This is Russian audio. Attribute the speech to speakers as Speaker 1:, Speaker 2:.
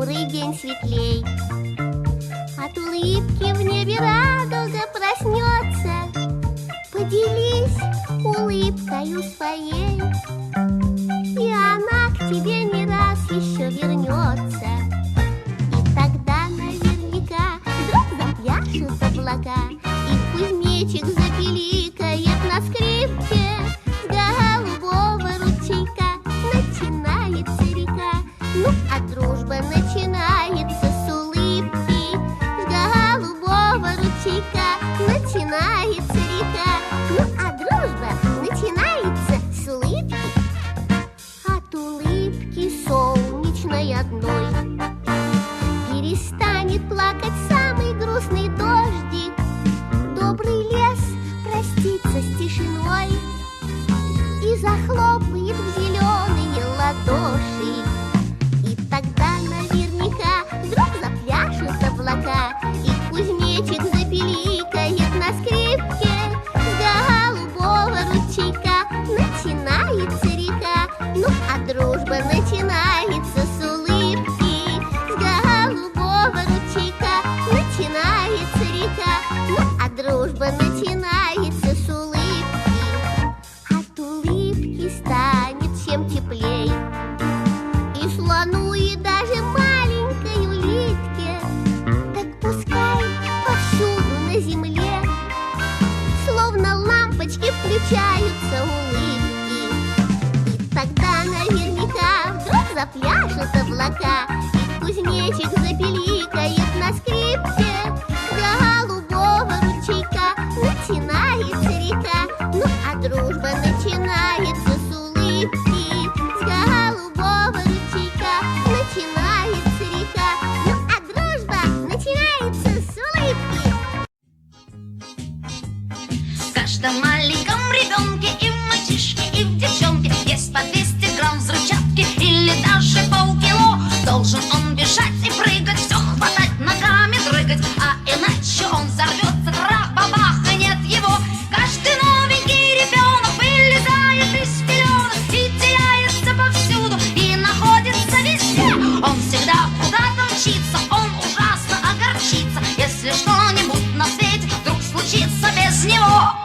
Speaker 1: добрый день светлей. От улыбки в небе радуга проснется. Поделись улыбкою своей, и она к тебе не раз еще вернется. И тогда наверняка вдруг запляшут облака, и кузнечик запиликает на скрипке. С голубого ручейка начинается река, ну а дружба начинается с улыбки. С голубого ручейка начинается река, ну а дружба начинается с улыбки. От улыбки солнечной одной перестанет плакать самый грустный дождик. Добрый лес простится с тишиной и захлопает в зеленые ладоши. И тогда наверняка вдруг запляшут облака, и кузнечик запиликает на скрипке. С голубого ручейка начинается река, ну а дружба начинается с улыбки. С голубого ручейка начинается река, ну а дружба начинается с улыбки. От улыбки станет всем теплей, и слону, и даже маленькой улитке. Так пускай повсюду на земле словно лампочки включаются улыбки. И тогда наверняка вдруг запляшут облака, и кузнечик запиликает на скрипке. С голубого ручейка начинается река, ну а дружба начинается с улыбки. С голубого ручейка начинается река, ну а дружба начинается с улыбки.
Speaker 2: В каждом маленьком ребенке, и в мальчишке, и в девчонке, есть по 200 грамм взрывчатки или даже полкило. Должен он бежать и прыгать, все хватать, ногами дрыгать, а иначе он взорвется, тра-бабах, и нет его. Каждый новенький ребенок вылезает из пеленок и теряется повсюду, и находится везде. Он всегда куда-то мчится, он ужасно огорчится, если что-нибудь на свете вдруг случится без него.